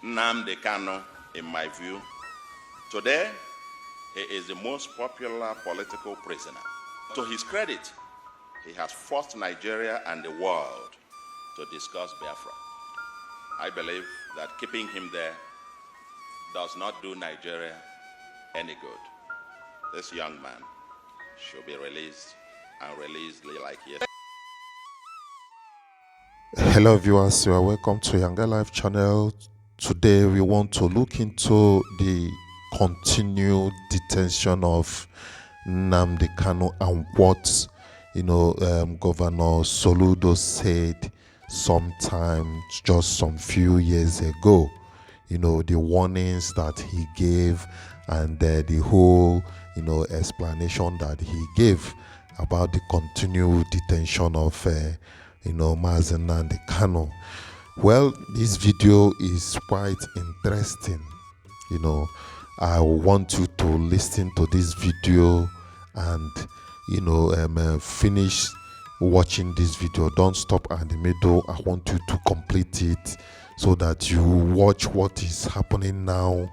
Nnamdi Kanu, in my view. Today, he is the most popular political prisoner. To his credit, he has forced Nigeria and the world to discuss Biafra. I believe that keeping him there does not do Nigeria any good. This young man should be released and released like yesterday. Hello viewers, you are welcome to YangaLife channel. Today we want to look into the continued detention of Nnamdi Kanu and what Governor Soludo said just some few years ago. The warnings that he gave and the whole explanation that he gave about the continued detention of Mazi Nnamdi Kanu. Well, this video is quite interesting. I want you to listen to this video and finish watching this video. Don't stop at the middle. I want you to complete it so that you watch what is happening now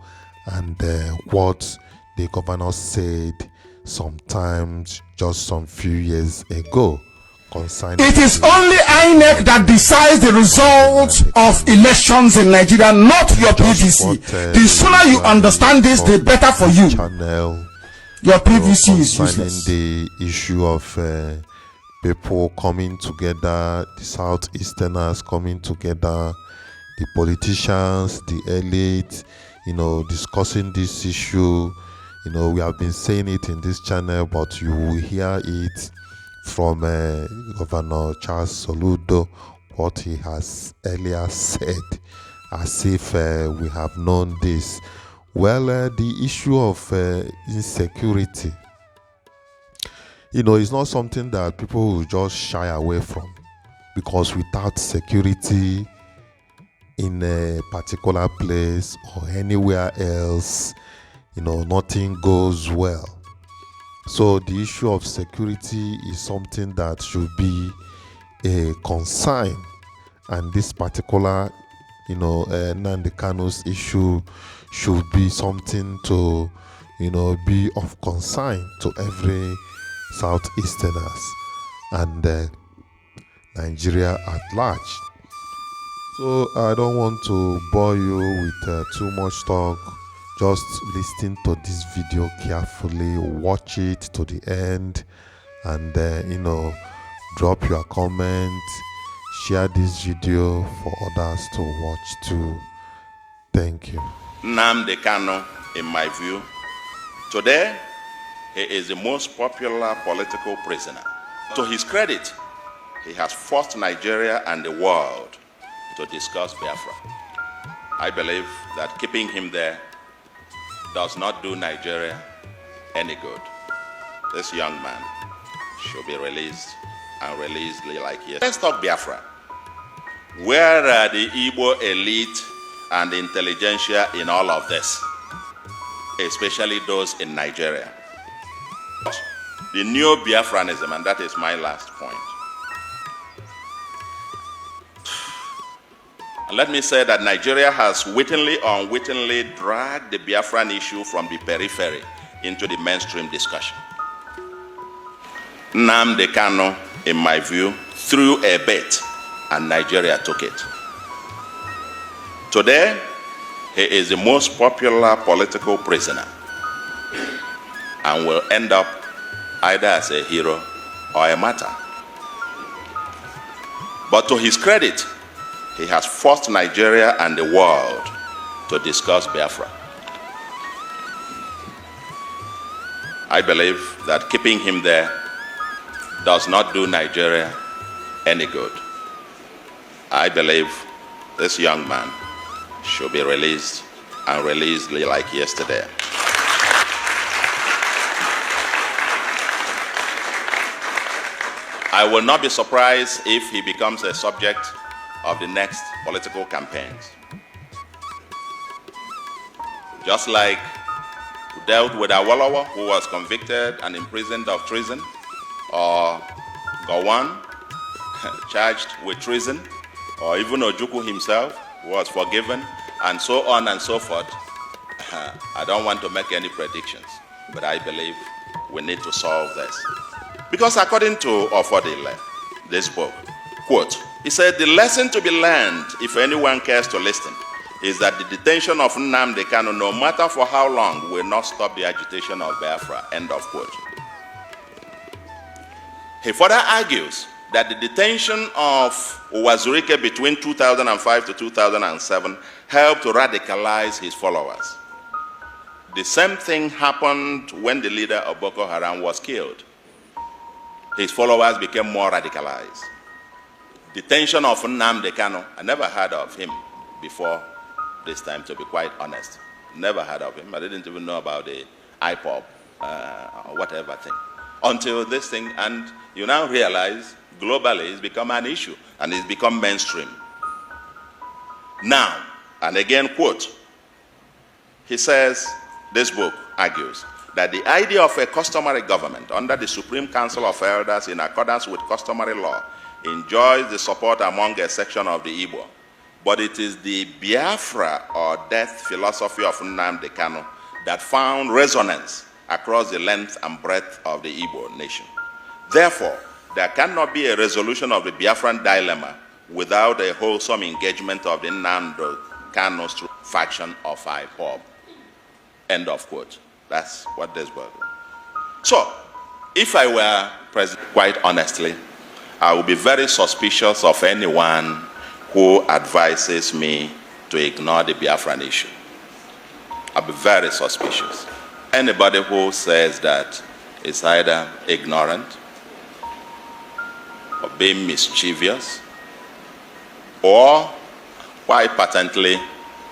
and what the governor said sometimes just some few years ago. It is only INEC that decides the results of elections in Nigeria, not your PVC. The sooner you understand this, the better for you. Your PVC is useless. The issue of people coming together, the Southeasterners coming together, the politicians, the elite, discussing this issue. We have been saying it in this channel, but you will hear it from Governor Charles Soludo, what he has earlier said, as if we have known this. Well, the issue of insecurity, it's not something that people will just shy away from, because without security in a particular place or anywhere else, nothing goes well. So the issue of security is something that should be a concern, and this particular, Nnamdi Kanu's issue should be something to, be of concern to every Southeasterners and Nigeria at large. So I don't want to bore you with too much talk. Just listen to this video carefully, watch it to the end, and drop your comment, share this video for others to watch too. Thank you. Nnamdi Kanu, in my view, today he is the most popular political prisoner. To his credit, he has forced Nigeria and the world to discuss Biafra. I believe that keeping him there does not do Nigeria any good. This young man should be released and released like yesterday. Let's talk Biafra. Where are the Igbo elite and the intelligentsia in all of this? Especially those in Nigeria. The new Biafranism, and that is my last point. And let me say that Nigeria has wittingly or unwittingly dragged the Biafran issue from the periphery into the mainstream discussion. Nnamdi Kanu, in my view, threw a bait and Nigeria took it. Today, he is the most popular political prisoner and will end up either as a hero or a martyr. But to his credit, he has forced Nigeria and the world to discuss Biafra. I believe that keeping him there does not do Nigeria any good. I believe this young man should be released and released like yesterday. I will not be surprised if he becomes a subject of the next political campaigns. Just like we dealt with Awolowo, who was convicted and imprisoned of treason, or Gowon, charged with treason, or even Ojukwu himself, who was forgiven and so on and so forth. I don't want to make any predictions, but I believe we need to solve this. Because according to Ofodile, this book, quote, he said, the lesson to be learned, if anyone cares to listen, is that the detention of Nnamdi Kanu, no matter for how long, will not stop the agitation of Biafra, end of quote. He further argues that the detention of Wazirike between 2005 to 2007 helped to radicalize his followers. The same thing happened when the leader of Boko Haram was killed. His followers became more radicalized. Detention of Nnamdi Kanu, I never heard of him before this time, to be quite honest. Never heard of him. I didn't even know about the IPOB or whatever thing. Until this thing, and you now realize globally it's become an issue and it's become mainstream. Now, and again, quote, he says, this book argues that the idea of a customary government under the Supreme Council of Elders in accordance with customary law enjoys the support among a section of the Igbo, but it is the Biafra or death philosophy of Nnamdi Kanu that found resonance across the length and breadth of the Igbo nation. Therefore, there cannot be a resolution of the Biafran dilemma without a wholesome engagement of the Nnamdi Kanu faction of IPOB. End of quote. That's what this book is. So, if I were president, quite honestly, I would be very suspicious of anyone who advises me to ignore the Biafran issue. I'll be very suspicious. Anybody who says that is either ignorant or being mischievous or quite patently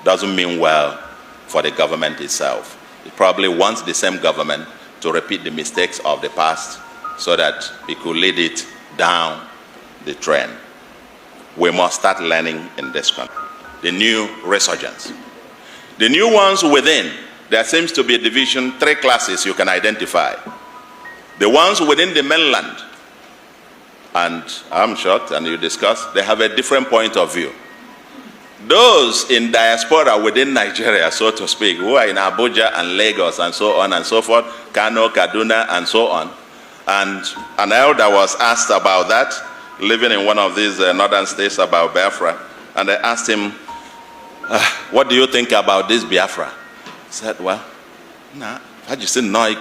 doesn't mean well for the government itself. It probably wants the same government to repeat the mistakes of the past so that it could lead it down the train. We must start learning in this country. The new resurgence. The new ones within, there seems to be a division, 3 classes you can identify. The ones within the mainland, and I'm shocked, and you discuss, they have a different point of view. Those in diaspora within Nigeria, so to speak, who are in Abuja and Lagos and so on and so forth, Kano, Kaduna, and so on. And an elder was asked about that, living in one of these northern states, about Biafra, and they asked him, what do you think about this Biafra? He said, well, nah, I just said, no, in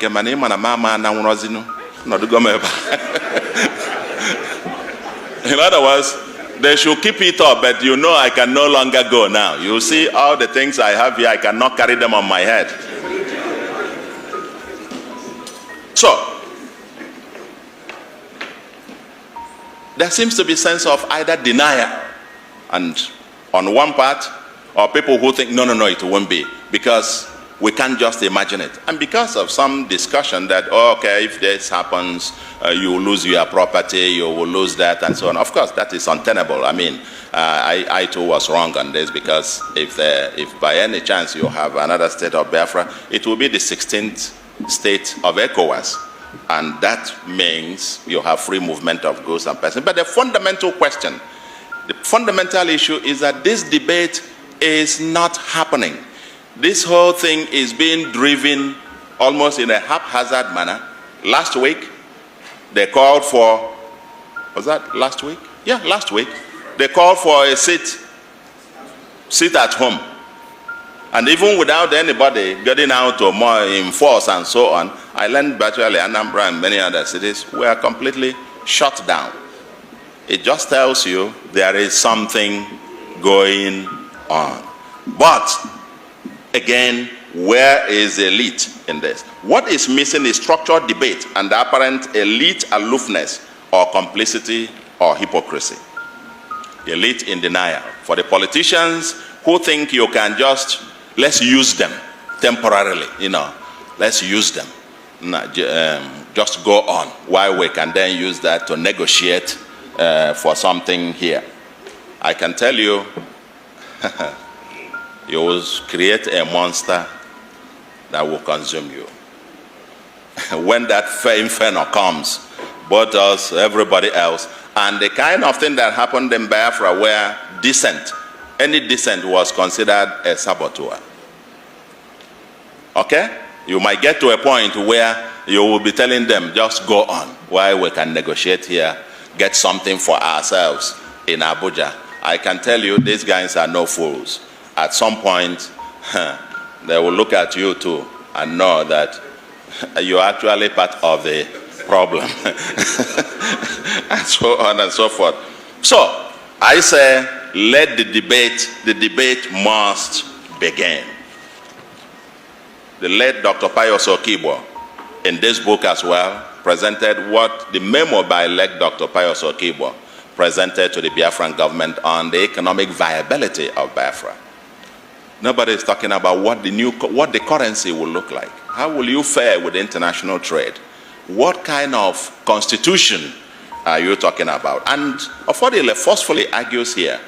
other words, they should keep it up, but you know I can no longer go now. You see all the things I have here, I cannot carry them on my head. So, there seems to be a sense of either denial, and on one part, or people who think, no, it won't be, because we can't just imagine it. And because of some discussion that, oh, okay, if this happens, you will lose your property, you will lose that, and so on. Of course, that is untenable. I mean, I too was wrong on this, because if by any chance you have another state of Biafra, it will be the 16th state of ECOWAS. And that means you have free movement of goods and persons. But the fundamental question, the fundamental issue is that this debate is not happening. This whole thing is being driven almost in a haphazard manner. Last week, they called for, was that last week? Yeah, last week. They called for a sit at home. And even without anybody getting out to more enforce and so on, I learned virtually Anambra and many other cities were completely shut down. It just tells you there is something going on. But again, where is the elite in this? What is missing is structured debate and the apparent elite aloofness or complicity or hypocrisy. Elite in denial. For the politicians who think you can just, let's use them temporarily, let's use them. Just go on, while we can then use that to negotiate for something here. I can tell you, you will create a monster that will consume you. When that inferno comes, both us, everybody else, and the kind of thing that happened in Biafra where dissent any dissent was considered a saboteur. Okay? You might get to a point where you will be telling them, just go on, while we can negotiate here, get something for ourselves in Abuja. I can tell you, these guys are no fools. At some point, they will look at you too and know that you're actually part of the problem. And so on and so forth. So, I say, let the debate must begin. The late Dr. Pius Okibo, in this book as well, presented what the memo by late Dr. Pius Okibo presented to the Biafran government on the economic viability of Biafra. Nobody is talking about what the currency will look like. How will you fare with international trade? What kind of constitution are you talking about? And Ofodile forcefully argues here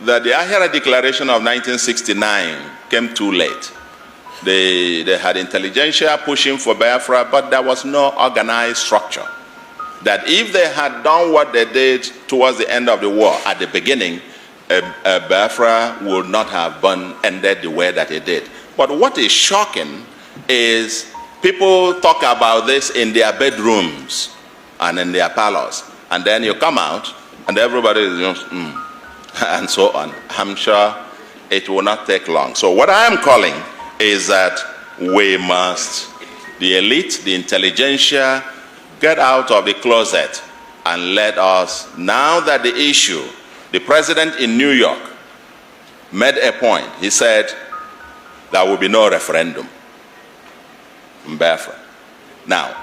that the Ahira Declaration of 1969 came too late. They had intelligentsia pushing for Biafra, but there was no organized structure. That if they had done what they did towards the end of the war at the beginning, Biafra would not have ended the way that it did. But what is shocking is people talk about this in their bedrooms and in their parlors. And then you come out and everybody is just, and so on. I'm sure it will not take long. So what I am calling is that we must, the elite, the intelligentsia, get out of the closet and let us, now that the issue, the president in New York made a point. He said there will be no referendum in Biafra. Now,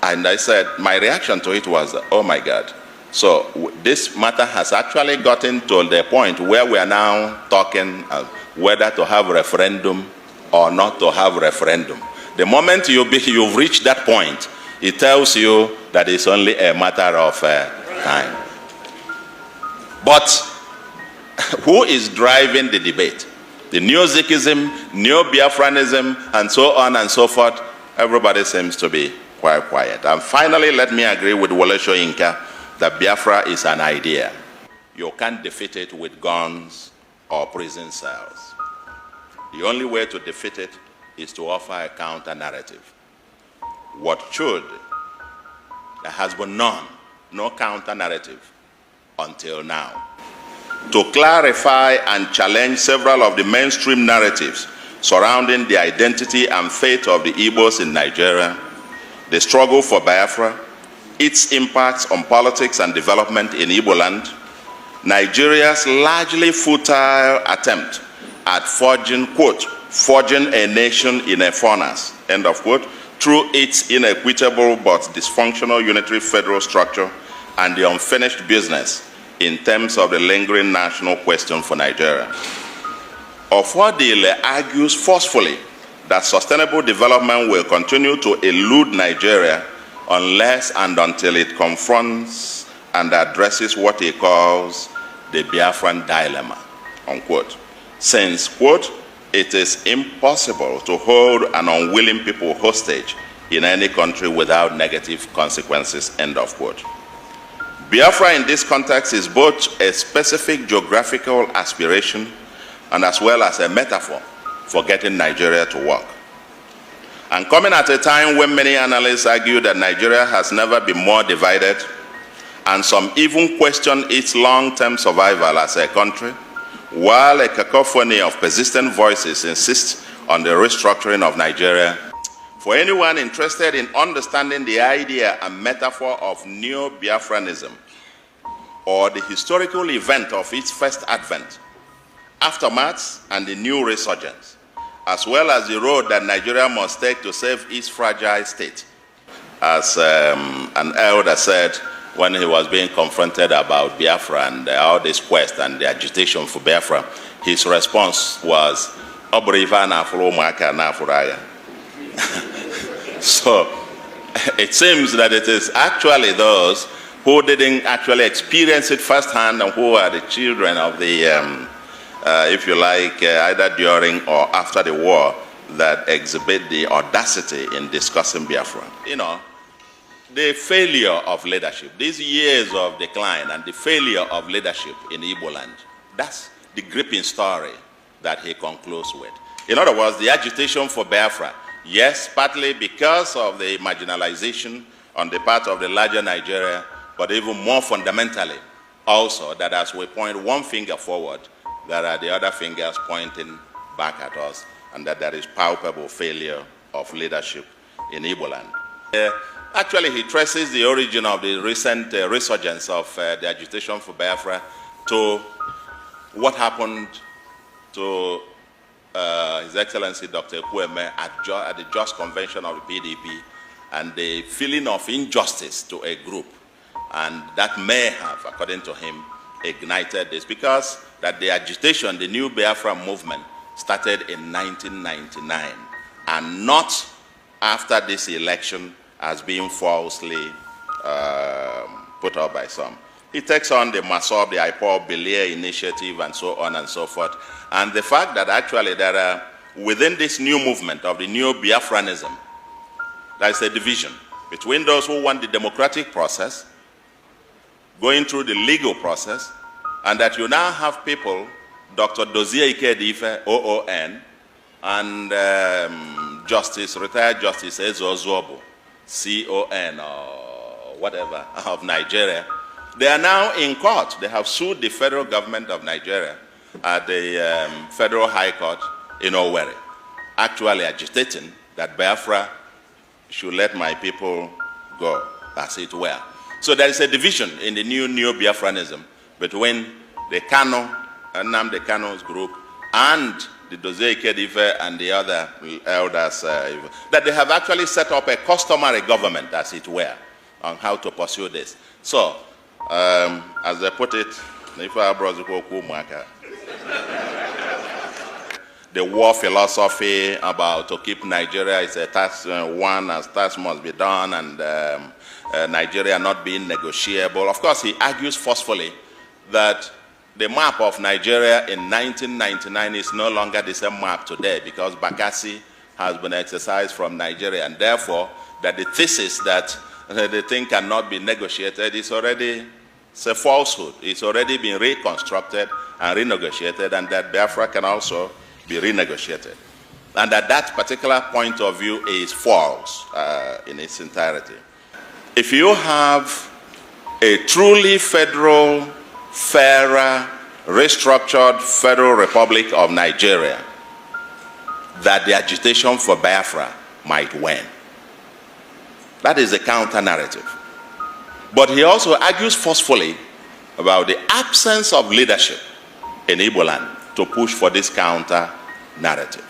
and I said, my reaction to it was, oh my God. So this matter has actually gotten to the point where we are now talking whether to have referendum or not to have referendum. The moment you've reached that point, it tells you that it's only a matter of time. But who is driving the debate? The Neo-Zikism, Neo-Biafranism, and so on and so forth. Everybody seems to be quite quiet. And finally, let me agree with Wole Soyinka that Biafra is an idea. You can't defeat it with guns or prison cells. The only way to defeat it is to offer a counter-narrative. What should? There has been none, no counter-narrative until now. To clarify and challenge several of the mainstream narratives surrounding the identity and fate of the Igbos in Nigeria, the struggle for Biafra, its impacts on politics and development in Igbo land, Nigeria's largely futile attempt at forging, quote, forging a nation in a furnace, end of quote, through its inequitable but dysfunctional unitary federal structure and the unfinished business in terms of the lingering national question for Nigeria. Ofodile argues forcefully that sustainable development will continue to elude Nigeria unless and until it confronts and addresses what he calls the Biafran dilemma, unquote. Since, quote, it is impossible to hold an unwilling people hostage in any country without negative consequences, end of quote. Biafra in this context is both a specific geographical aspiration and as well as a metaphor for getting Nigeria to work. And coming at a time when many analysts argue that Nigeria has never been more divided, and some even question its long-term survival as a country, while a cacophony of persistent voices insists on the restructuring of Nigeria. For anyone interested in understanding the idea and metaphor of Neo-Biafranism, or the historical event of its first advent, aftermath, and the new resurgence, as well as the road that Nigeria must take to save its fragile state. As an elder said when he was being confronted about Biafra and all this quest and the agitation for Biafra, his response was, so it seems that it is actually those who didn't actually experience it firsthand and who are the children of the if you like, either during or after the war, that exhibit the audacity in discussing Biafra. You know, the failure of leadership, these years of decline and the failure of leadership in Igbo land, that's the gripping story that he concludes with. In other words, the agitation for Biafra, yes, partly because of the marginalization on the part of the larger Nigeria, but even more fundamentally, also that as we point one finger forward, there are the other fingers pointing back at us, and that there is palpable failure of leadership in Igbo land. Actually, he traces the origin of the recent resurgence of the agitation for Biafra to what happened to His Excellency Dr. Kweme at the Just Convention of the PDP, and the feeling of injustice to a group. And that may have, according to him, ignited this, because that the agitation, the new Biafra movement, started in 1999, and not after this election as being falsely put up by some. He takes on the Masob, the IPOB, Belier initiative, and so on and so forth. And the fact that actually there are, within this new movement of the new Biafranism, there is a division between those who want the democratic process, going through the legal process, and that you now have people, Dr. Dozie Ikedife, OON, and retired Justice Ezo Zobo, CON or whatever, of Nigeria. They are now in court. They have sued the federal government of Nigeria at the Federal High Court in Owerri, actually agitating that Biafra should let my people go, as it were. So there is a division in the new Biafranism between the Kanu, Nnamdi Kanu's group, and the Dozie Ikedife and the other elders, that they have actually set up a customary government, as it were, on how to pursue this. So, as they put it, the war philosophy about to keep Nigeria is a task one, as task must be done, and Nigeria not being negotiable. Of course, he argues forcefully that the map of Nigeria in 1999 is no longer the same map today, because Bakassi has been exercised from Nigeria, and therefore that the thesis that the thing cannot be negotiated is already a falsehood. It's already been reconstructed and renegotiated, and that Biafra can also be renegotiated. And that particular point of view is false in its entirety. If you have a truly federal, fairer, restructured Federal Republic of Nigeria, that the agitation for Biafra might win. That is the counter-narrative. But he also argues forcefully about the absence of leadership in Igbo land to push for this counter-narrative.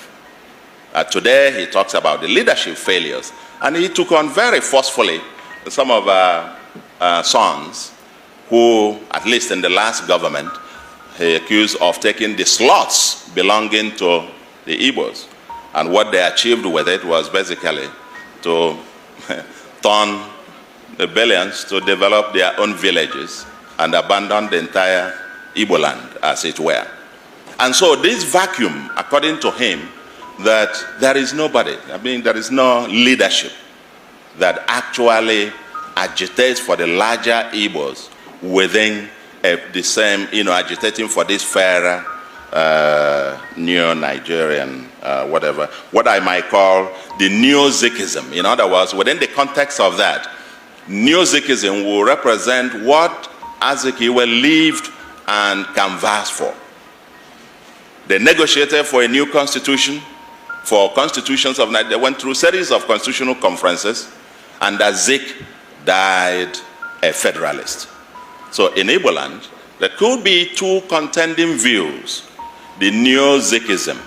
Today he talks about the leadership failures, and he took on very forcefully some of our sons who, at least in the last government, he accused of taking the slots belonging to the Igbos. And what they achieved with it was basically to turn rebellions to develop their own villages and abandon the entire Igbo land, as it were. And so this vacuum, according to him, that there is nobody, there is no leadership that actually agitates for the larger Igbos within the same, agitating for this fairer, neo-Nigerian, whatever, what I might call the Neo-Zikism. In other words, within the context of that, Neo-Zikism will represent what Azikiwe lived and canvassed for. They negotiated for a new constitution, for constitutions of Nigeria. They went through a series of constitutional conferences, and Zik died a federalist. So in Igbo land, there could be two contending views: the Neo-Zikism,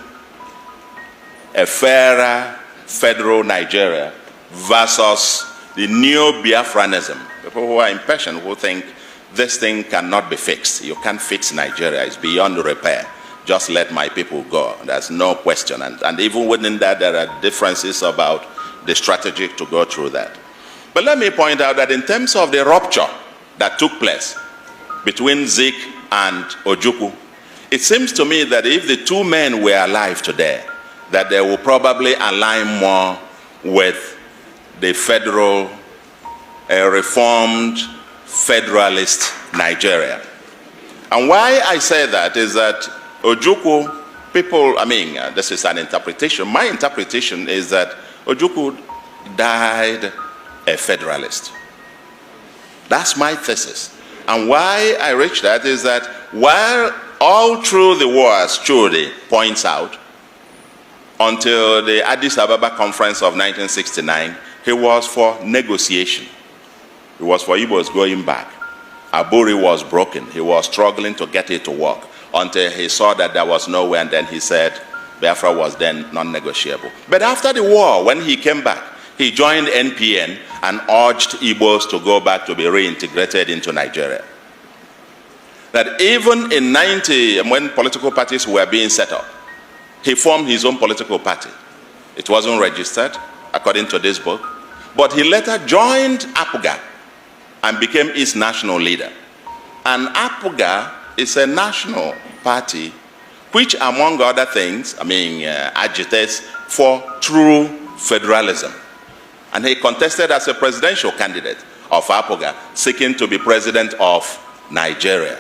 a fairer federal Nigeria, versus the Neo-Biafranism, people who are impatient, who think this thing cannot be fixed. You can't fix Nigeria, it's beyond repair. Just let my people go. There's no question. And even within that, there are differences about the strategy to go through that. But let me point out that in terms of the rupture that took place between Zik and Ojukwu, it seems to me that if the two men were alive today, that they will probably align more with the federal, reformed, federalist Nigeria. And why I say that is that Ojukwu, people, this is an interpretation. My interpretation is that Ojukwu died a federalist. That's my thesis. And why I reach that is that while all through the war, as Chode points out, until the Addis Ababa Conference of 1969, he was for negotiation. He was for Igbos going back. Aburi was broken. He was struggling to get it to work until he saw that there was no way, and then he said Biafra was then non-negotiable. But after the war, when he came back, he joined NPN and urged Igbos to go back to be reintegrated into Nigeria. That even in 90, when political parties were being set up, he formed his own political party. It wasn't registered, according to this book, but he later joined APUGA and became its national leader. And APUGA is a national party which, among other things, agitates for true federalism. And he contested as a presidential candidate of APUGA, seeking to be president of Nigeria.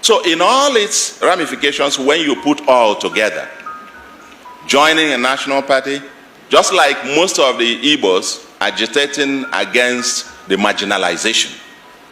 So in all its ramifications, when you put all together, joining a national party, just like most of the Igbos agitating against the marginalization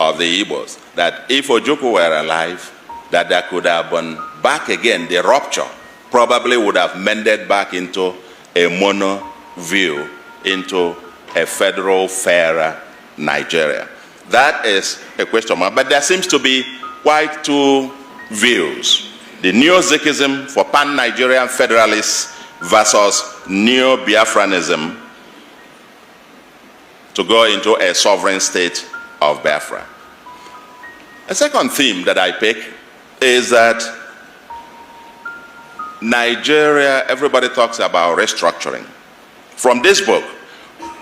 of the Igbos, that if Ojukwu were alive, that there could have been back again, the rupture probably would have mended back into a mono view, into a federal, fairer Nigeria. That is a question mark. But there seems to be quite two views. The Neo-Zikism for pan-Nigerian federalists versus Neo-Biafranism to go into a sovereign state of Biafra. A second theme that I pick is that Nigeria, everybody talks about restructuring. From this book,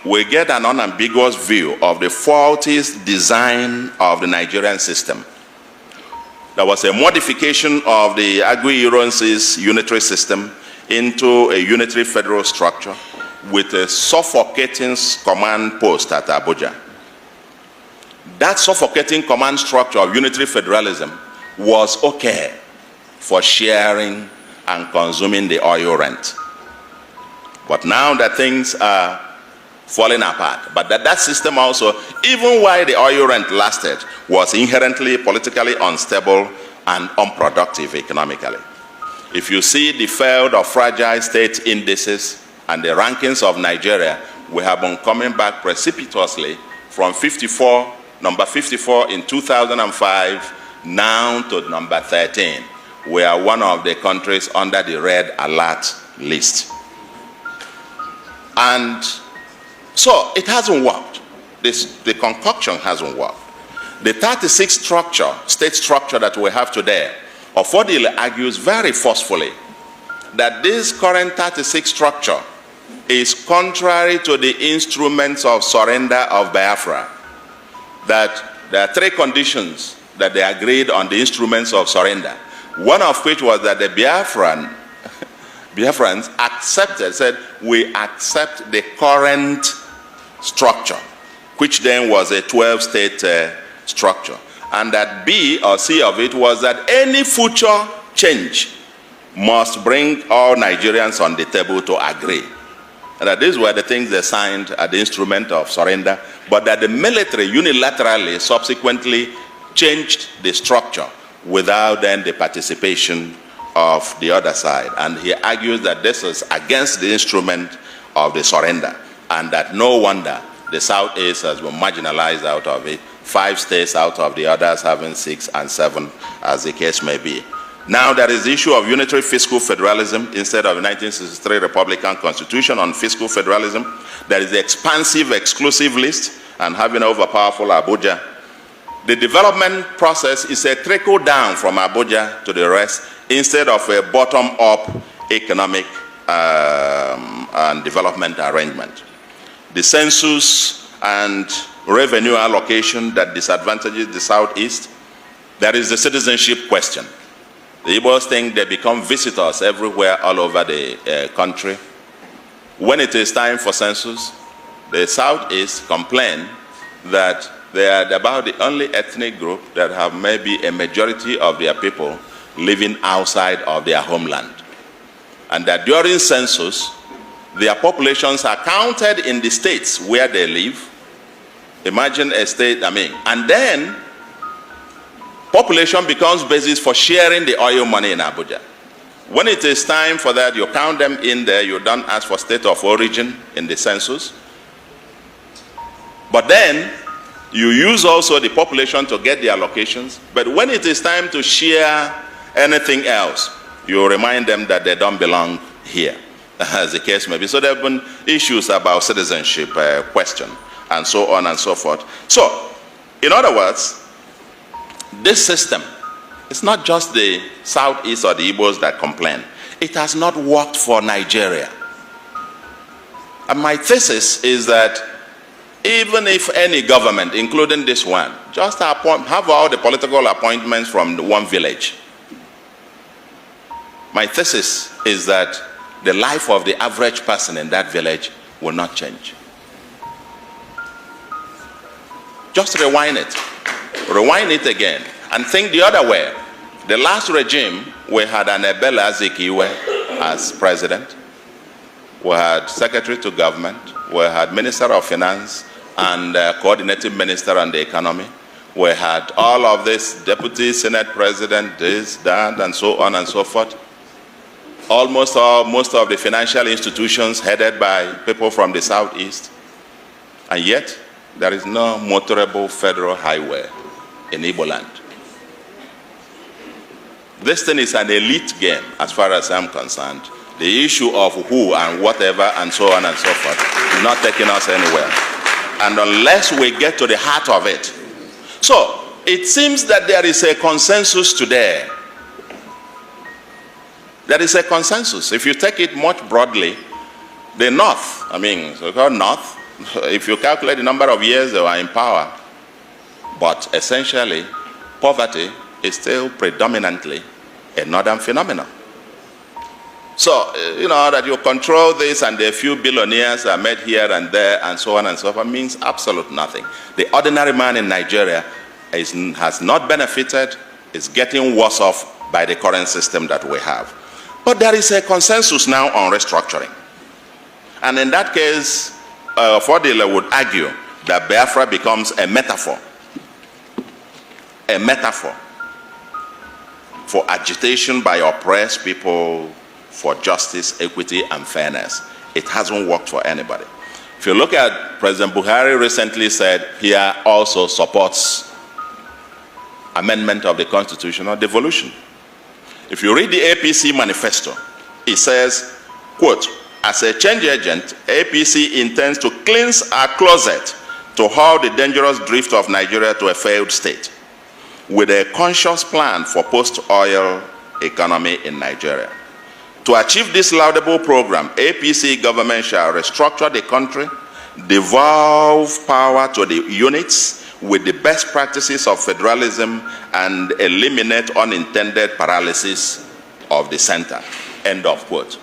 we get an unambiguous view of the faulty design of the Nigerian system. There was a modification of the Agui-Ironsi's unitary system into a unitary federal structure with a suffocating command post at Abuja. That suffocating command structure of unitary federalism was okay for sharing and consuming the oil rent. But now that things are falling apart, but that system also, even while the oil rent lasted, was inherently politically unstable and unproductive economically. If you see the failed or fragile state indices and the rankings of Nigeria, we have been coming back precipitously from number 54 in 2005, now to number 13. We are one of the countries under the red alert list. And so it hasn't worked. The concoction hasn't worked. The 36 state structure that we have today, Ofodile argues very forcefully that this current 36 structure is contrary to the instruments of surrender of Biafra. That there are three conditions that they agreed on the instruments of surrender. One of which was that the Biafrans accepted, said, we accept the current structure, which then was a 12-state structure. And that B or C of it was that any future change must bring all Nigerians on the table to agree. And that these were the things they signed at the instrument of surrender, but that the military unilaterally subsequently changed the structure without then the participation of the other side. And he argues that this is against the instrument of the surrender, and that no wonder the Southeast has been marginalized out of it, 5 states out of the others having 6 and 7, as the case may be. Now there is the issue of unitary fiscal federalism instead of the 1963 Republican Constitution on fiscal federalism. There is the expansive exclusive list and having overpowerful Abuja. The development process is a trickle down from Abuja to the rest instead of a bottom-up economic and development arrangement. The census and revenue allocation that disadvantages the Southeast. There is the citizenship question. The Igbos think they become visitors everywhere all over the country. When it is time for census, the Southeast complain that they are about the only ethnic group that have maybe a majority of their people living outside of their homeland. And that during census, their populations are counted in the states where they live. Imagine a state, and then population becomes basis for sharing the oil money in Abuja. When it is time for that, you count them in there, you don't ask for state of origin in the census. But then, you use also the population to get the allocations. But when it is time to share anything else, you remind them that they don't belong here, as the case may be. So there have been issues about citizenship question, and so on and so forth. So, in other words, this system, it's not just the Southeast or the Igbos that complain. It has not worked for Nigeria. And my thesis is that even if any government, including this one, just have all the political appointments from one village, my thesis is that the life of the average person in that village will not change. Just rewind it again, and think the other way. The last regime, we had an Ebele Azikiwe as president. We had secretary to government. We had minister of finance and coordinating minister on the economy. We had all of this, deputy senate president, this, that, and so on and so forth. Most of the financial institutions headed by people from the Southeast. And yet, there is no motorable federal highway in Igbo land. This thing is an elite game, as far as I'm concerned. The issue of who and whatever and so on and so forth is not taking us anywhere. And unless we get to the heart of it. So, it seems that there is a consensus today. There is a consensus. If you take it much broadly, the North, so-called North, if you calculate the number of years they were in power, but essentially, poverty is still predominantly a northern phenomenon. So, that you control this and a few billionaires are made here and there and so on and so forth means absolute nothing. The ordinary man in Nigeria has not benefited, is getting worse off by the current system that we have. But there is a consensus now on restructuring. And in that case, Fodile would argue that Biafra becomes a metaphor for agitation by oppressed people for justice, equity, and fairness. It hasn't worked for anybody. If you look at President Buhari recently said he also supports amendment of the Constitution or devolution. If you read the APC manifesto, it says, quote, as a change agent, APC intends to cleanse our closet to halt the dangerous drift of Nigeria to a failed state, with a conscious plan for post-oil economy in Nigeria. To achieve this laudable program, APC government shall restructure the country, devolve power to the units with the best practices of federalism, and eliminate unintended paralysis of the center. End of quote.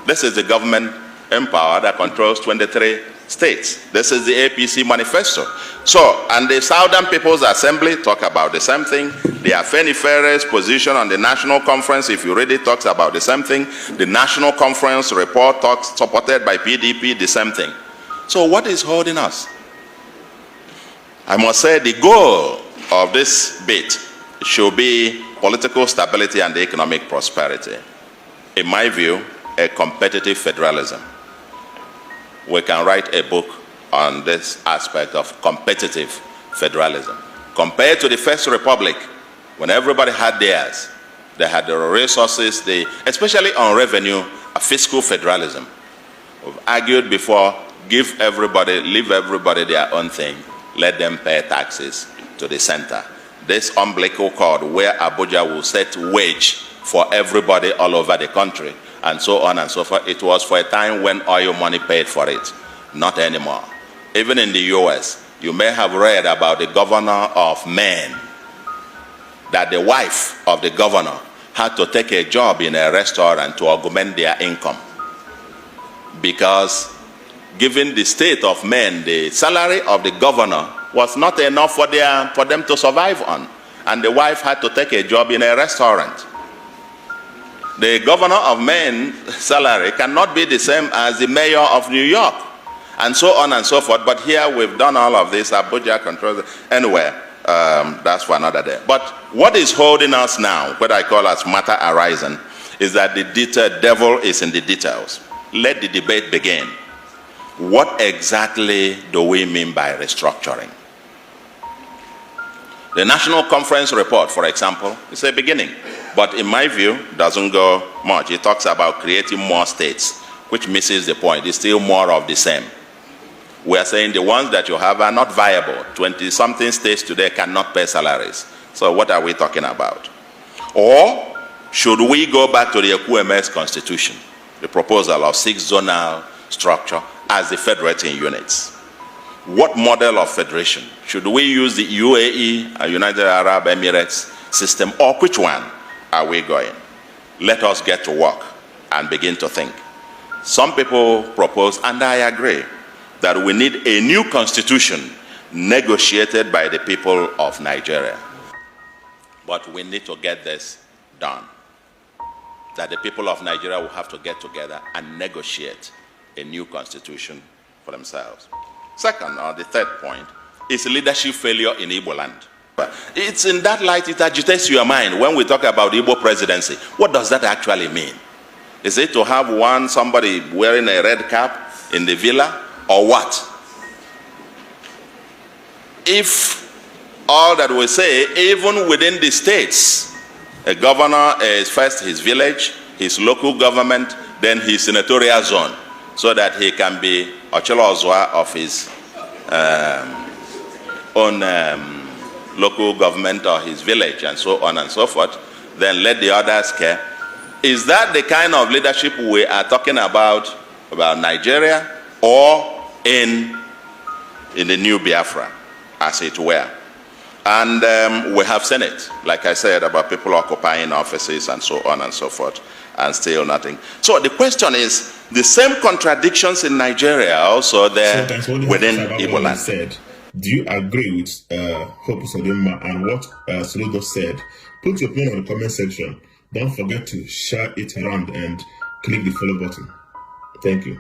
This is the government in power that controls 23 states. This is the APC manifesto. So, and the Southern People's Assembly talk about the same thing. The Afenifere's position on the National Conference, if you read it, talks about the same thing. The National Conference report talks, supported by PDP, the same thing. So what is holding us? I must say the goal of this bit should be political stability and economic prosperity. In my view, a competitive federalism. We can write a book on this aspect of competitive federalism. Compared to the First Republic, when everybody had theirs, they had the resources, especially on revenue, a fiscal federalism. We've argued before, leave everybody their own thing, let them pay taxes to the center. This umbilical cord where Abuja will set wage for everybody all over the country, and so on and so forth. It was for a time when oil money paid for it, not anymore. Even in the US, you may have read about the governor of Maine, that the wife of the governor had to take a job in a restaurant to augment their income. Because given the state of Maine, the salary of the governor was not enough for them to survive on. and the wife had to take a job in a restaurant. The governor of Maine's salary cannot be the same as the mayor of New York, and so on and so forth. But here we've done all of this. Abuja controls it. Anyway, that's for another day. But what is holding us now, what I call as matter arising, is that the devil is in the details. Let the debate begin. What exactly do we mean by restructuring? The National Conference report, for example, is a beginning, but in my view, doesn't go much. It talks about creating more states, which misses the point. It's still more of the same. We are saying the ones that you have are not viable. 20-something states today cannot pay salaries. So what are we talking about? Or should we go back to the EQMS constitution, the proposal of 6 zonal structure as the federating units? What model of federation? Should we use the UAE, United Arab Emirates system, or which one are we going? Let us get to work and begin to think. Some people propose, and I agree, that we need a new constitution negotiated by the people of Nigeria. But we need to get this done. That the people of Nigeria will have to get together and negotiate a new constitution for themselves. Second, or the third point, is leadership failure in Igbo land. It's in that light it agitates your mind when we talk about Igbo presidency. What does that actually mean? Is it to have somebody wearing a red cap in the villa, or what? If all that we say, even within the states, a governor is first his village, his local government, then his senatorial zone, so that he can be Ochelo Ozwa of his own local government or his village, and so on and so forth. Then let the others care. Is that the kind of leadership we are talking about Nigeria, or in the new Biafra, as it were? And we have seen it, like I said, about people occupying offices and so on and so forth, and still nothing. So the question is, the same contradictions in Nigeria also there within Igbo land. Said, do you agree with Hope Sodema and what Soludo said? Put your opinion on the comment section. Don't forget to share it around and click the follow button. Thank you.